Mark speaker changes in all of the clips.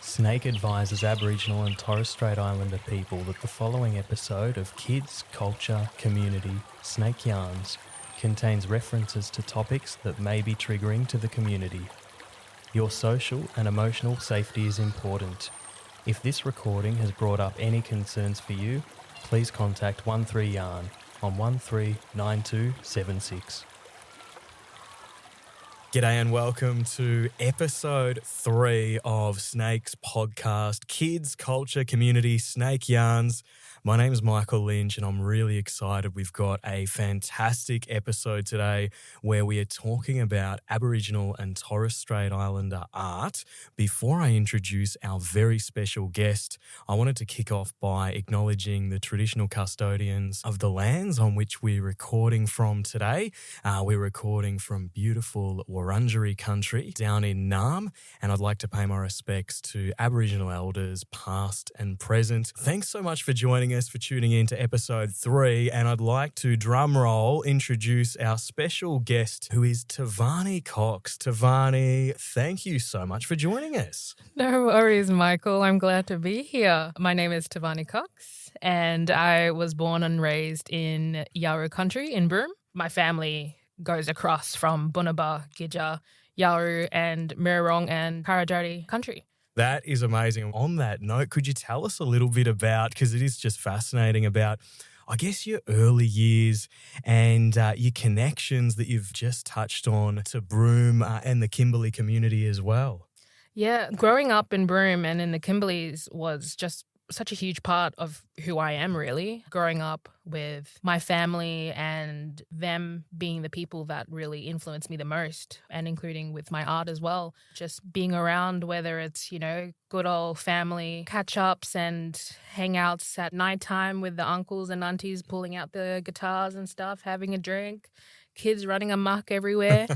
Speaker 1: SNAICC advises Aboriginal and Torres Strait Islander people that the following episode of Kids, Culture, Community, SNAICC Yarns contains references to topics that may be triggering to the community. Your social and emotional safety is important. If this recording has brought up any concerns for you, please contact 13Yarn on 139276. G'day and welcome to episode 3 of SNAICC's podcast, Kids, Culture, Community, SNAICC Yarns. My name is Michael Lynch and I'm really excited. We've got a fantastic episode today where we are talking about Aboriginal and Torres Strait Islander art. Before I introduce our very special guest, I wanted to kick off by acknowledging the traditional custodians of the lands on which we're recording from today. We're recording from beautiful Wurundjeri Country down in Narrm, and I'd like to pay my respects to Aboriginal elders past and present. Thanks so much for joining us, for tuning in to episode 3, and I'd like to drum roll introduce our special guest who is Tovani Cox. Tovani, thank you so much for joining us.
Speaker 2: No worries, Michael. I'm glad to be here. My name is Tovani Cox and I was born and raised in Yawuru Country in Broome. My family goes across from Bunuba, Gija, Yawuru and Miriwoong and Karajarri country.
Speaker 1: That is amazing. On that note, could you tell us a little bit about, because it is just fascinating, about, I guess, your early years and your connections that you've just touched on to Broome and the Kimberley community as well?
Speaker 2: Yeah, growing up in Broome and in the Kimberleys was just such a huge part of who I am, really. Growing up with my family and them being the people that really influenced me the most, and including with my art as well. Just being around, whether it's, good old family catch-ups and hangouts at nighttime with the uncles and aunties pulling out the guitars and stuff, having a drink, kids running amok everywhere.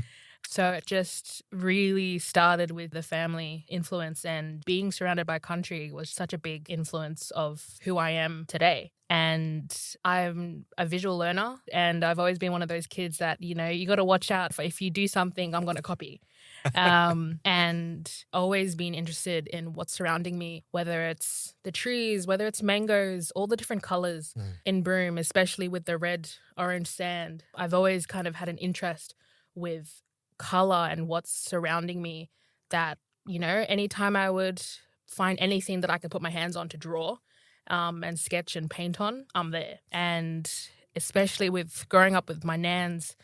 Speaker 2: So it just really started with the family influence, and being surrounded by country was such a big influence of who I am today. And I'm a visual learner, and I've always been one of those kids that, you got to watch out for, if you do something, I'm going to copy. And always been interested in what's surrounding me, whether it's the trees, whether it's mangoes, all the different colours in Broome, especially with the red, orange sand. I've always kind of had an interest with colour and what's surrounding me, that, anytime I would find anything that I could put my hands on to draw and sketch and paint on, I'm there. And especially with growing up with my nans,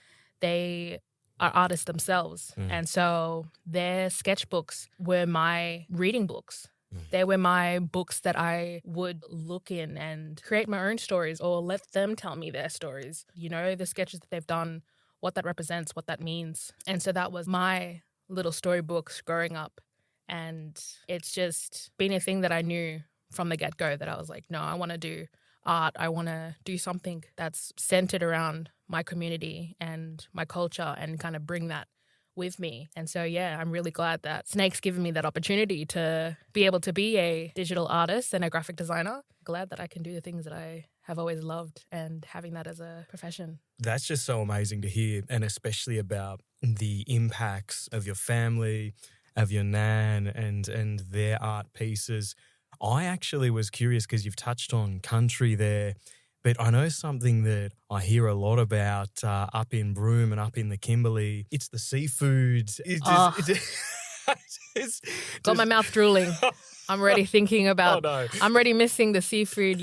Speaker 2: they are artists themselves. And so their sketchbooks were my reading books. They were my books that I would look in and create my own stories, or let them tell me their stories. The sketches that they've done, what that represents, what that means. And so that was my little storybooks growing up. And it's just been a thing that I knew from the get-go, that I was like, no, I want to do art. I want to do something that's centered around my community and my culture and kind of bring that with me. And so, yeah, I'm really glad that SNAICC's given me that opportunity to be able to be a digital artist and a graphic designer. Glad that I can do the things that I have always loved, and having that as a profession.
Speaker 1: That's just so amazing to hear, and especially about the impacts of your family, of your nan and their art pieces. I actually was curious, because you've touched on country there, but I know something that I hear a lot about up in Broome and up in the Kimberley. It's the seafood.
Speaker 2: Got my mouth drooling. I'm already thinking about, I'm already missing the seafood.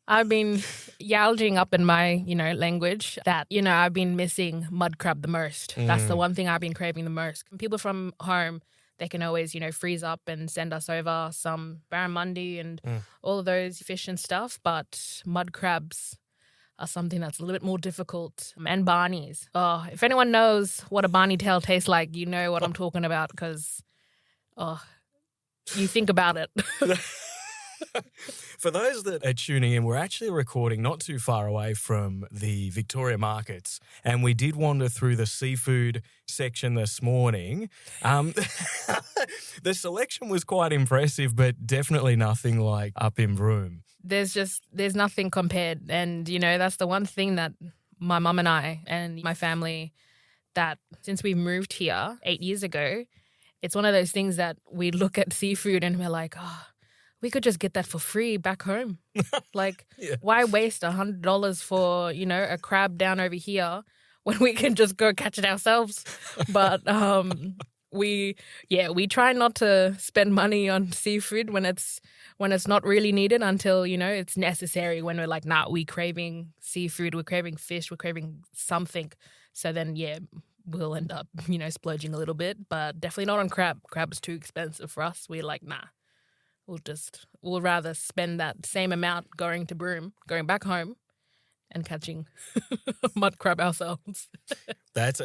Speaker 2: I've been younging up in my, language that, I've been missing mud crab the most. That's the one thing I've been craving the most. People from home, they can always, freeze up and send us over some barramundi and all of those fish and stuff. But mud crabs are something that's a little bit more difficult. And barnies. Oh, if anyone knows what a barney tail tastes like, you know what I'm talking about, because, you think about it.
Speaker 1: For those that are tuning in, we're actually recording not too far away from the Victoria markets, and we did wander through the seafood section this morning. The selection was quite impressive, but definitely nothing like up in Broome.
Speaker 2: There's nothing compared. And, that's the one thing that my mum and I and my family, that since we moved here 8 years ago, it's one of those things that we look at seafood and we're like, oh, we could just get that for free back home. Like, why waste $100 for, a crab down over here when we can just go catch it ourselves? But we try not to spend money on seafood when it's not really needed until, it's necessary, when we're like, nah, we're craving seafood, we're craving fish, we're craving something. So then, we'll end up, splurging a little bit, but definitely not on crab. Crab is too expensive for us. We're like, nah. We'll rather spend that same amount going to Broome, going back home, and catching mud crab ourselves.
Speaker 1: That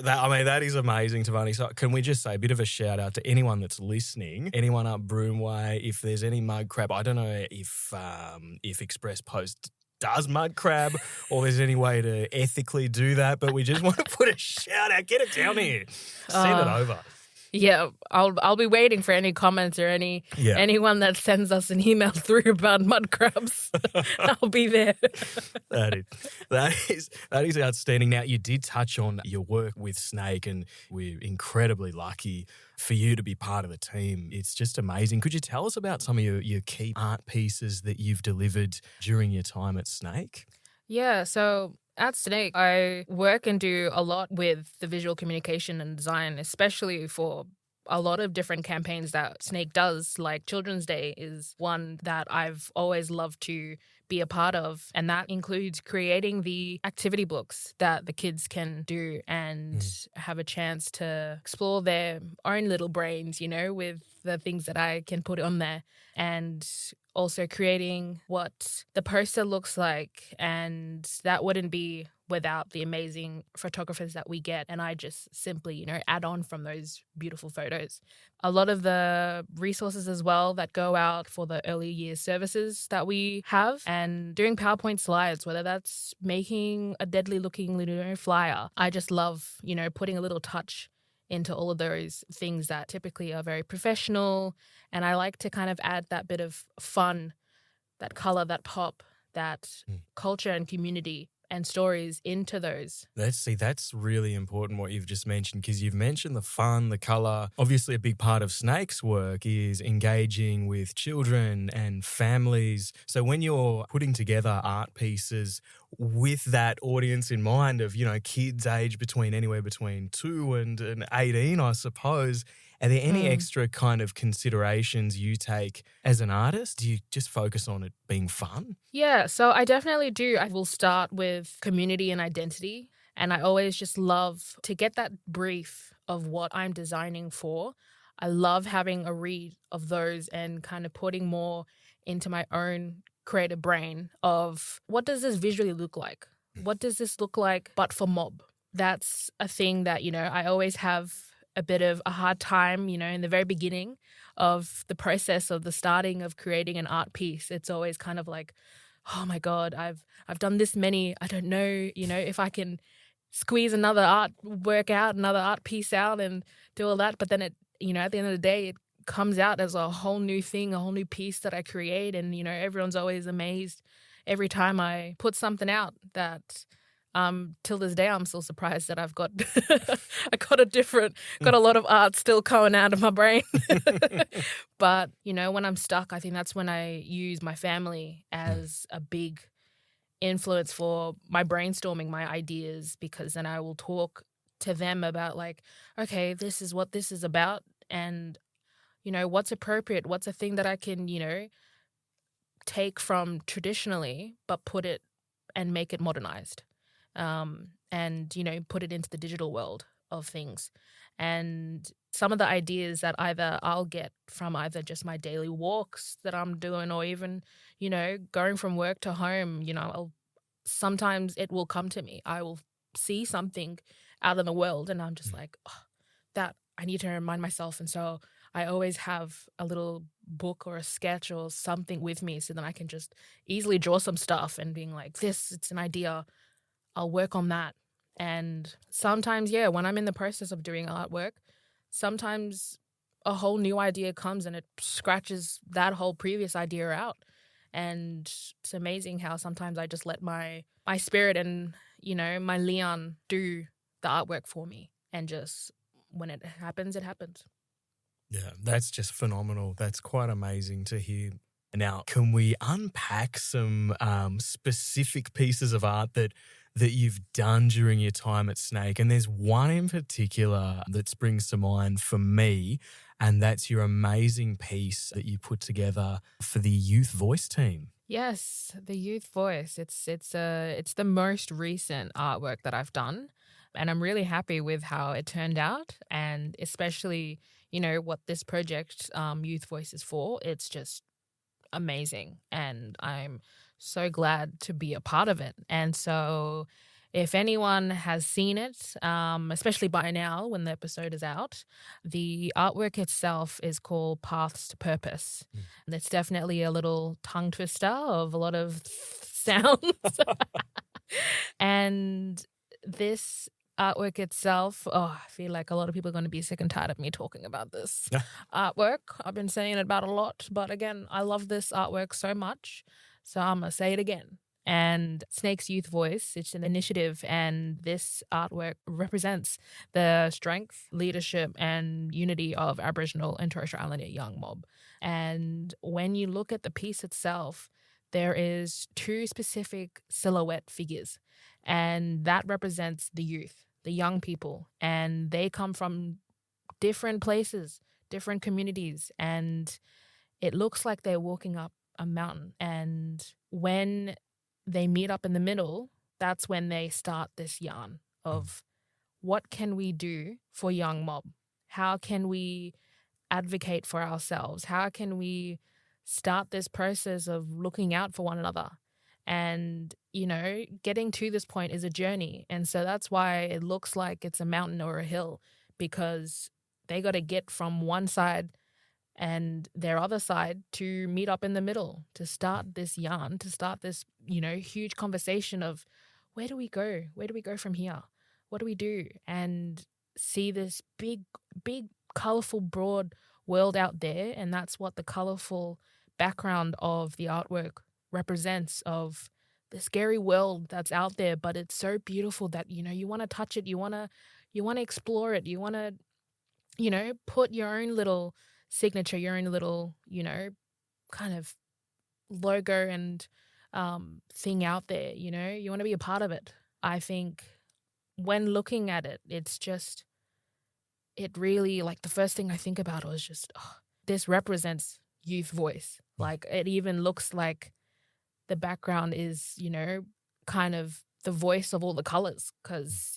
Speaker 1: is amazing, Tovani. So can we just say a bit of a shout out to anyone that's listening, anyone up Broome way, if there's any mud crab. I don't know if Express Post does mud crab or there's any way to ethically do that, but we just want to put a shout out. Get it down here. Send it over.
Speaker 2: Yeah, I'll be waiting for any comments or anyone that sends us an email through about mud crabs. I'll be there.
Speaker 1: That is outstanding. Now, you did touch on your work with SNAICC, and we're incredibly lucky for you to be part of the team. It's just amazing. Could you tell us about some of your key art pieces that you've delivered during your time at SNAICC?
Speaker 2: Yeah, so at SNAICC, I work and do a lot with the visual communication and design, especially for a lot of different campaigns that SNAICC does. Like Children's Day is one that I've always loved to be a part of, and that includes creating the activity books that the kids can do and have a chance to explore their own little brains, with the things that I can put on there, and also creating what the poster looks like, and that wouldn't be without the amazing photographers that we get, and I just simply, add on from those beautiful photos. A lot of the resources as well that go out for the early years services that we have, and doing PowerPoint slides, whether that's making a deadly looking flyer. I just love, putting a little touch into all of those things that typically are very professional, and I like to kind of add that bit of fun, that color, that pop, that culture and community and stories into those.
Speaker 1: That's really important what you've just mentioned, because you've mentioned the fun, the colour. Obviously, a big part of SNAICC's work is engaging with children and families. So when you're putting together art pieces with that audience in mind of, kids aged anywhere between 2 and 18, I suppose, are there any extra kind of considerations you take as an artist? Do you just focus on it being fun?
Speaker 2: Yeah, so I definitely do. I will start with community and identity, and I always just love to get that brief of what I'm designing for. I love having a read of those and kind of putting more into my own creative brain of what does this visually look like? What does this look like but for mob? That's a thing that, I always have a bit of a hard time, in the very beginning of the process of the starting of creating an art piece. It's always kind of like, oh my God, I've done this many. I don't know, if I can squeeze another art piece out and do all that. But then it, at the end of the day, it comes out as a whole new thing, a whole new piece that I create. And, everyone's always amazed every time I put something out that till this day, I'm still surprised that I've got got a lot of art still coming out of my brain. But, when I'm stuck, I think that's when I use my family as a big influence for my brainstorming, my ideas, because then I will talk to them about like, okay, this is what this is about. And, what's appropriate, what's a thing that I can, take from traditionally, but put it and make it modernized. And, put it into the digital world of things. And some of the ideas that either I'll get from either just my daily walks that I'm doing, or even, going from work to home, sometimes it will come to me. I will see something out in the world and I'm just like, oh, that I need to remind myself. And so I always have a little book or a sketch or something with me so that I can just easily draw some stuff and being like, it's an idea. I'll work on that. And sometimes, when I'm in the process of doing artwork, sometimes a whole new idea comes and it scratches that whole previous idea out. And it's amazing how sometimes I just let my spirit and, my Leon do the artwork for me. And just when it happens, it happens.
Speaker 1: Yeah, that's just phenomenal. That's quite amazing to hear. Now, can we unpack some specific pieces of art that you've done during your time at SNAICC? And there's one in particular that springs to mind for me, and that's your amazing piece that you put together for the Youth Voice team.
Speaker 2: Yes, the Youth Voice. It's the most recent artwork that I've done, and I'm really happy with how it turned out, and especially what this project Youth Voice is for. It's just amazing, and I'm so glad to be a part of it. And so if anyone has seen it, especially by now when the episode is out, the artwork itself is called Paths to Purpose. And it's definitely a little tongue twister of a lot of sounds. And this artwork itself, I feel like a lot of people are going to be sick and tired of me talking about this artwork. I've been saying it about a lot, but again, I love this artwork so much, so I'm going to say it again. And SNAICC's Youth Voice, it's an initiative, and this artwork represents the strength, leadership, and unity of Aboriginal and Torres Strait Islander young mob. And when you look at the piece itself, there is two specific silhouette figures, and that represents the youth, the young people, and they come from different places, different communities, and it looks like they're walking up a mountain. And when they meet up in the middle, that's when they start this yarn of what can we do for young mob? How can we advocate for ourselves? How can we start this process of looking out for one another? And, getting to this point is a journey. And so that's why it looks like it's a mountain or a hill, because they got to get from one side and their other side to meet up in the middle, to start this yarn, to start this, huge conversation of where do we go? Where do we go from here? What do we do? And see this big, colourful, broad world out there. And that's what the colourful background of the artwork represents, of the scary world that's out there, but it's so beautiful that, you want to touch it. You want to explore it. You want to, put your own little signature, your own little, kind of logo and thing out there. You want to be a part of it. I think when looking at it, it really, like, the first thing I think about was just, this represents youth voice. Like, it even looks like the background is, kind of the voice of all the colors, because,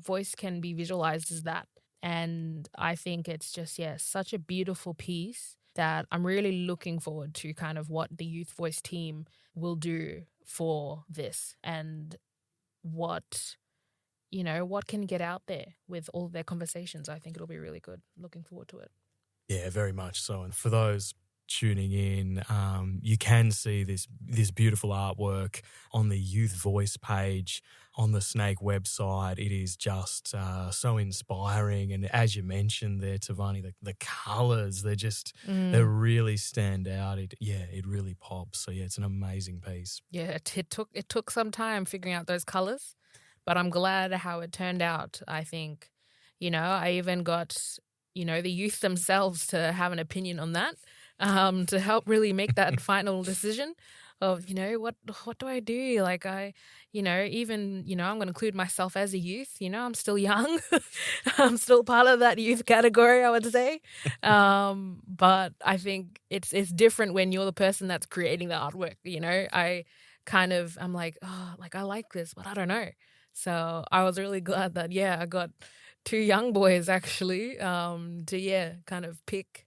Speaker 2: voice can be visualized as that. And I think it's just, such a beautiful piece that I'm really looking forward to kind of what the Youth Voice team will do for this, and what can get out there with all their conversations. I think it'll be really good. Looking forward to it.
Speaker 1: Yeah, very much so. And for those tuning in, you can see this beautiful artwork on the Youth Voice page on the SNAICC website. It is just so inspiring, and as you mentioned there, Tovani, the colours, they really stand out. It really pops. So it's an amazing piece.
Speaker 2: Yeah, it took some time figuring out those colours, but I'm glad how it turned out. I think, I even got the youth themselves to have an opinion on that. To help really make that final decision of, what do I do? Like, I'm going to include myself as a youth. I'm still young. I'm still part of that youth category, I would say. But I think it's different when you're the person that's creating the artwork. I'm like, I like this, but I don't know. So I was really glad that, I got two young boys actually to, kind of pick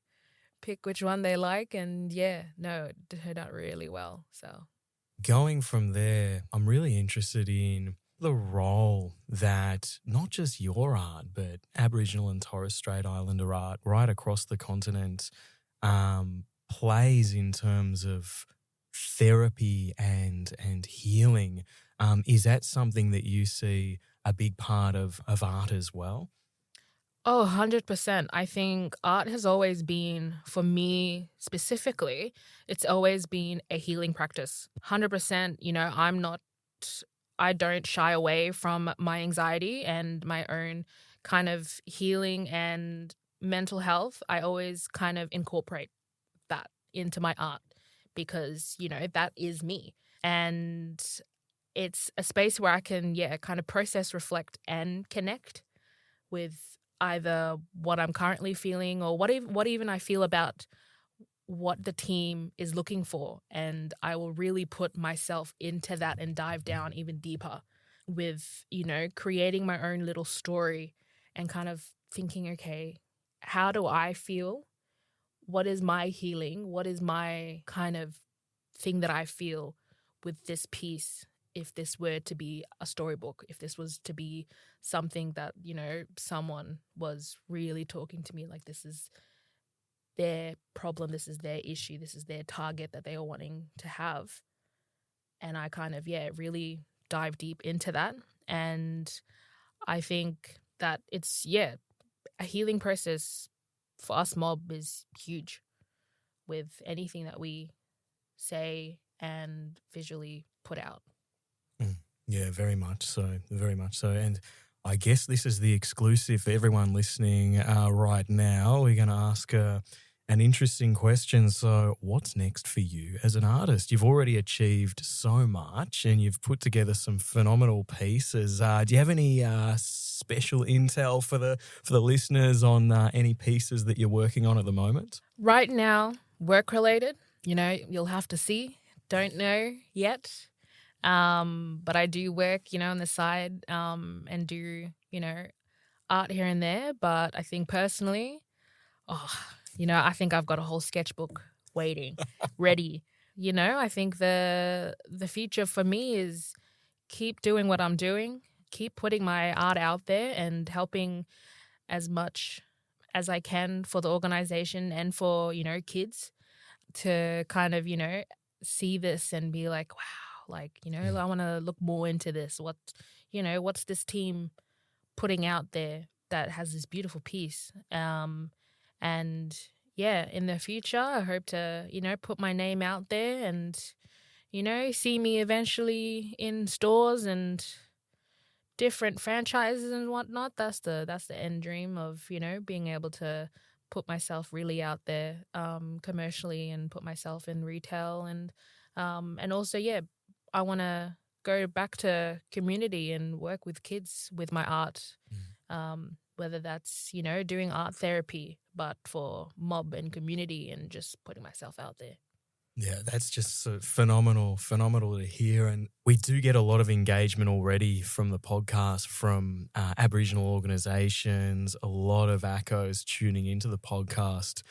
Speaker 2: which one they like, and it turned out really well. So
Speaker 1: going from there, I'm really interested in the role that not just your art, but Aboriginal and Torres Strait Islander art right across the continent plays in terms of therapy and healing. Is that something that you see a big part of art as well?
Speaker 2: Oh, 100%. I think art has always been, for me specifically, it's always been a healing practice. 100%, I don't shy away from my anxiety and my own kind of healing and mental health, I always kind of incorporate that into my art because, that is me. And it's a space where I can, kind of process, reflect, and connect with either what I'm currently feeling or what even I feel about what the team is looking for. And I will really put myself into that and dive down even deeper with, creating my own little story and kind of thinking, okay, how do I feel? What is my healing? What is my kind of thing that I feel with this piece? If this were to be a storybook, if this was to be something that, someone was really talking to me, like this is their problem, this is their issue, this is their target that they are wanting to have. And I kind of, really dive deep into that. And I think that it's, a healing process for us mob is huge with anything that we say and visually put out.
Speaker 1: Yeah, very much so, very much so. And I guess this is the exclusive for everyone listening right now. We're going to ask an interesting question. So what's next for you as an artist? You've already achieved so much and you've put together some phenomenal pieces. Do you have any special intel for the listeners on any pieces that you're working on at the moment?
Speaker 2: Right now, work-related, you'll have to see. Don't know yet. But I do work, on the side and do, art here and there. But I think personally, I think I've got a whole sketchbook waiting, ready. I think the future for me is keep doing what I'm doing, keep putting my art out there and helping as much as I can for the organization and for, kids to kind of, see this and be like, wow. Like, I want to look more into this. What's this team putting out there that has this beautiful piece? And in the future, I hope to, put my name out there and, see me eventually in stores and different franchises and whatnot. That's the end dream of, being able to put myself really out there commercially and put myself in retail and also, I want to go back to community and work with kids with my art, whether that's, doing art therapy, but for mob and community and just putting myself out there.
Speaker 1: Yeah, that's just so phenomenal to hear. And we do get a lot of engagement already from the podcast, from Aboriginal organisations, a lot of ACOs tuning into the podcast.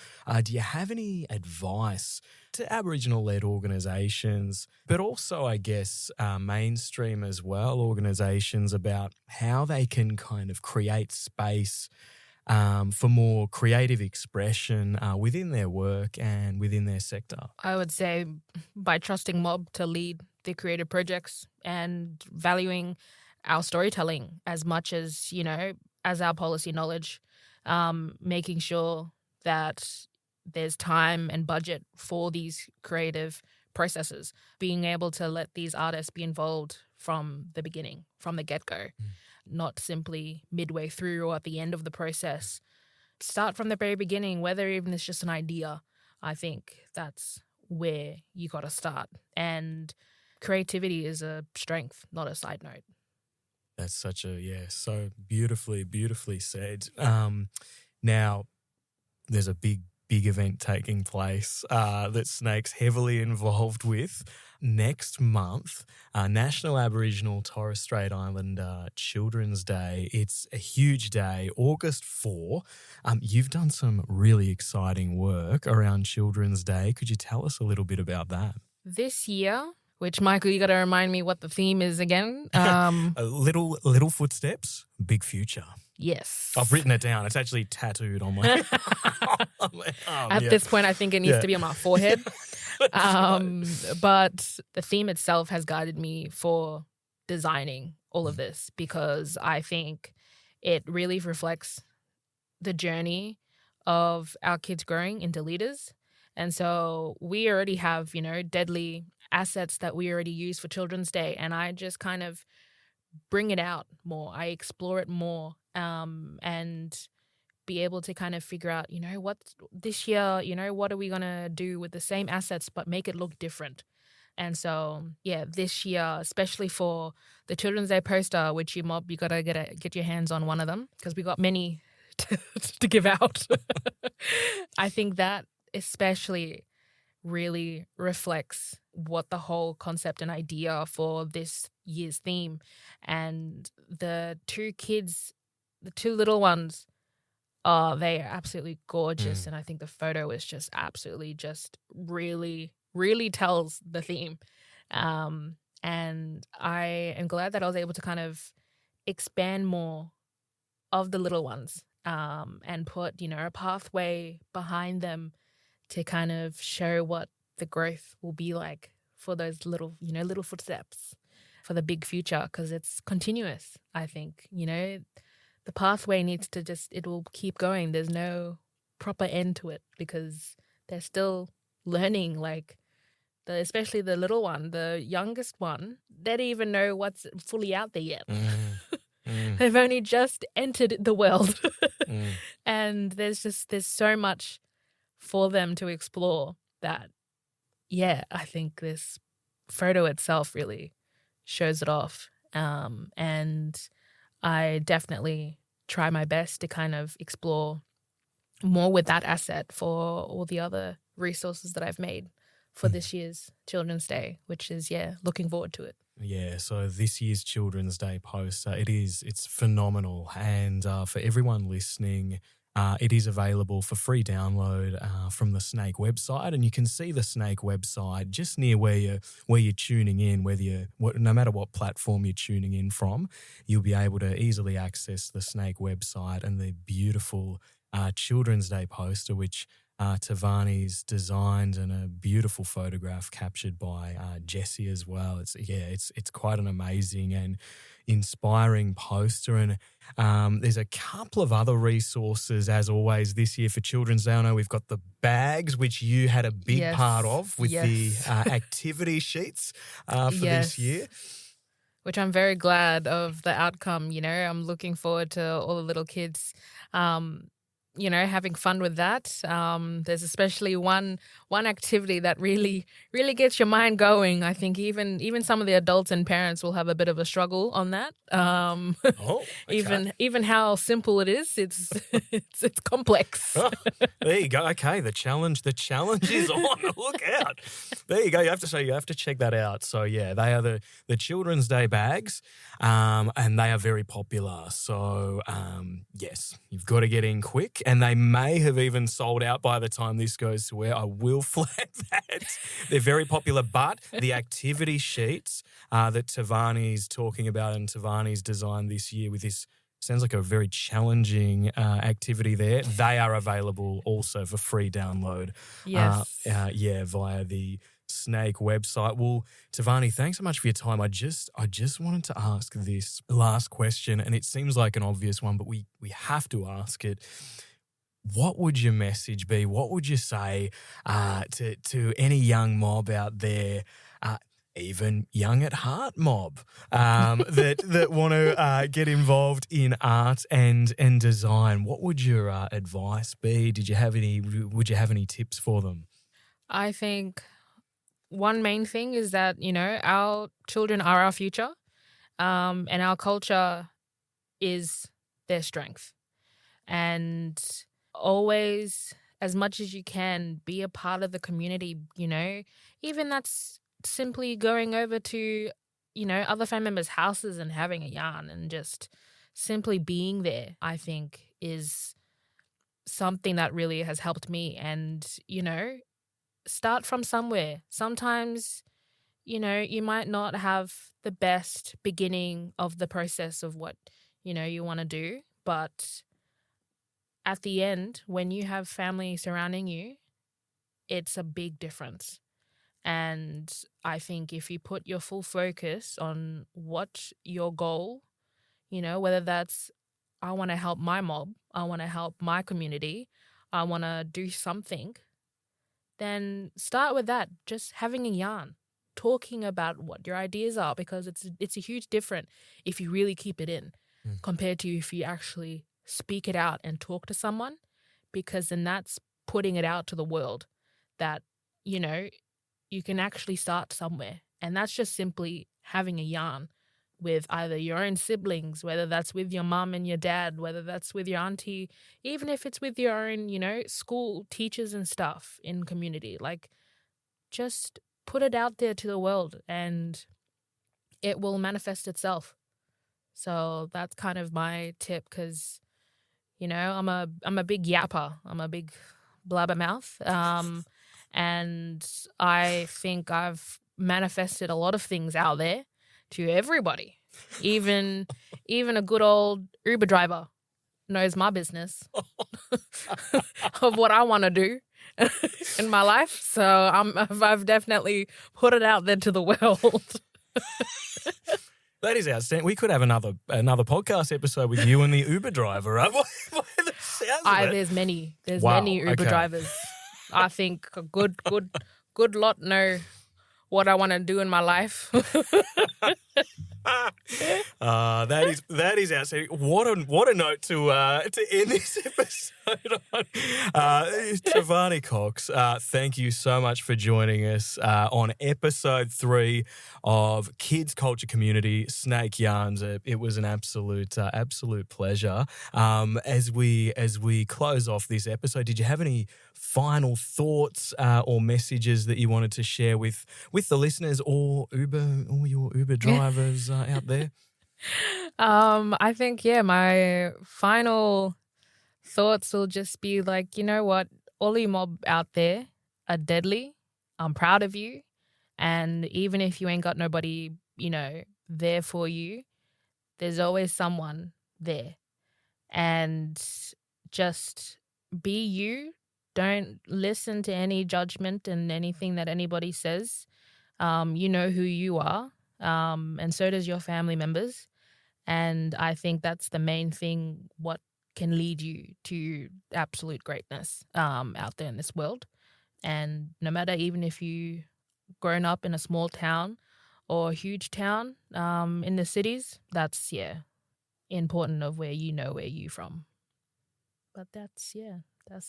Speaker 1: Do you have any advice to Aboriginal-led organisations, but also, I guess, mainstream as well, organisations about how they can kind of create space for more creative expression within their work and within their sector?
Speaker 2: I would say by trusting mob to lead the creative projects and valuing our storytelling as much as, as our policy knowledge, making sure that there's time and budget for these creative processes, being able to let these artists be involved from the beginning, from the get-go. Not simply midway through or at the end of the process. Start from the very beginning, whether even it's just an idea. I think that's where you got to start. And creativity is a strength, not a side note.
Speaker 1: That's such so beautifully said. Now, there's a big event taking place that SNAICC's heavily involved with next month, National Aboriginal Torres Strait Islander Children's Day. It's a huge day, August 4. You've done some really exciting work around Children's Day. Could you tell us a little bit about that?
Speaker 2: This year, which, Michael, you got to remind me what the theme is again.
Speaker 1: Little footsteps, big future.
Speaker 2: Yes.
Speaker 1: I've written it down. It's actually tattooed on my arm.
Speaker 2: At this point, I think it needs to be on my forehead. But the theme itself has guided me for designing all of this because I think it really reflects the journey of our kids growing into leaders. And so we already have, deadly assets that we already use for Children's Day. And I just kind of bring it out more. I explore it more and be able to kind of figure out, what this year, what are we going to do with the same assets but make it look different. And so, yeah, this year, especially for the Children's Day poster, which you got to get your hands on one of them because we got many to give out. I think that especially really reflects what the whole concept and idea for this year's theme. And the two little ones, they are absolutely gorgeous. And I think the photo is just absolutely just really, really tells the theme. And I am glad that I was able to kind of expand more of the little ones and put, a pathway behind them to kind of show what the growth will be like for those little footsteps for the big future, because it's continuous, I think. The pathway needs to it will keep going. There's no proper end to it because they're still learning, like especially the little one, the youngest one, they don't even know what's fully out there yet. They've only just entered the world. And there's so much for them to explore that, yeah, I think this photo itself really shows it off. And I definitely try my best to kind of explore more with that asset for all the other resources that I've made for this year's Children's Day, which is, looking forward to it.
Speaker 1: Yeah, so this year's Children's Day poster, it's phenomenal. And for everyone listening, it is available for free download from the SNAICC website, and you can see the SNAICC website just near where you're tuning in. No matter what platform you're tuning in from, you'll be able to easily access the SNAICC website and the beautiful Children's Day poster, which Tovani's designed, and a beautiful photograph captured by Jessie as well. It's quite an amazing and inspiring poster. And there's a couple of other resources, as always, this year for Children's Day. I know we've got the bags, which you had a big part of with the activity sheets for this year.
Speaker 2: Which I'm very glad of the outcome. I'm looking forward to all the little kids having fun with that. There's especially one activity that really, really gets your mind going. I think even some of the adults and parents will have a bit of a struggle on that. Even how simple it is, it's complex.
Speaker 1: Oh, there you go. Okay, the challenge is on. Look out. There you go. You have to check that out. So yeah, they are the Children's Day bags, and they are very popular. So yes, you've got to get in quick. And they may have even sold out by the time this goes to air. I will flag that. They're very popular, but the activity sheets that Tovani's talking about and Tovani's designed this year with this, sounds like a very challenging activity there. They are available also for free download.
Speaker 2: Yes.
Speaker 1: Via the SNAICC website. Well, Tovani, thanks so much for your time. I just wanted to ask this last question, and it seems like an obvious one, but we have to ask it. What would your message be? What would you say to any young mob out there, even young at heart mob, that want to get involved in art and design? What would your advice be? Would you have any tips for them?
Speaker 2: I think one main thing is that, our children are our future, and our culture is their strength. And always, as much as you can, be a part of the community, even that's simply going over to, other family members' houses and having a yarn and just simply being there, I think is something that really has helped me. And, start from somewhere. Sometimes, you might not have the best beginning of the process of what, you want to do, but at the end, when you have family surrounding you, it's a big difference. And I think if you put your full focus on what your goal, whether that's I want to help my mob, I want to help my community, I want to do something, then start with that. Just having a yarn, talking about what your ideas are, because it's a huge difference if you really keep it in compared to if you actually speak it out and talk to someone, because then that's putting it out to the world that, you know, you can actually start somewhere. And that's just simply having a yarn with either your own siblings, whether that's with your mum and your dad, whether that's with your auntie, even if it's with your own, you know, school teachers and stuff in community. Like, just put it out there to the world and it will manifest itself. So that's kind of my tip, because, you know, I'm a big yapper. I'm a big blabbermouth. And I think I've manifested a lot of things out there to everybody. Even a good old Uber driver knows my business of what I want to do in my life. So I've definitely put it out there to the world.
Speaker 1: That is outstanding. We could have another podcast episode with you and the Uber driver, right?
Speaker 2: There's many Uber drivers. I think a good lot know what I want to do in my life.
Speaker 1: That is outstanding. What a note to end this episode on. Tovani Cox, thank you so much for joining us on episode 3 of Kids Culture Community SNAICC Yarns. It was an absolute pleasure. As we close off this episode, did you have any final thoughts or messages that you wanted to share with the listeners or your Uber drivers out there?
Speaker 2: I think, my final thoughts will just be like, you know what, all you mob out there are deadly. I'm proud of you. And even if you ain't got nobody, you know, there for you, there's always someone there. And just be you. Don't listen to any judgment and anything that anybody says. You know who you are, and so does your family members. And I think that's the main thing, what can lead you to absolute greatness out there in this world. And no matter, even if you grown up in a small town or a huge town in the cities, that's, important of where you from. But that's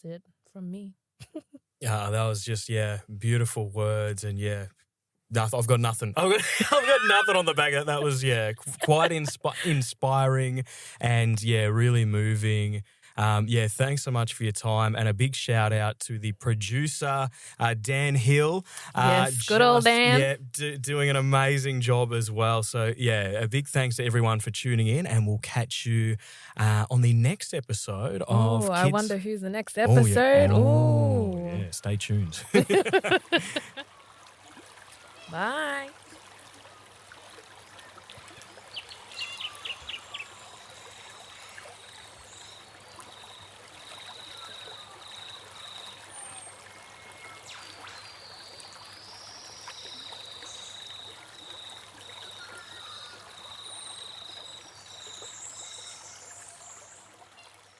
Speaker 2: it from me.
Speaker 1: Yeah, that was just, beautiful words, and I've got nothing. I've got nothing on the back of that. That was, quite inspiring and, really moving. Thanks so much for your time, and a big shout out to the producer, Dan Hill.
Speaker 2: Yes, good old Dan.
Speaker 1: Doing an amazing job as well. So, a big thanks to everyone for tuning in, and we'll catch you on the next episode of
Speaker 2: I wonder who's the next episode.
Speaker 1: Stay tuned.
Speaker 2: Bye.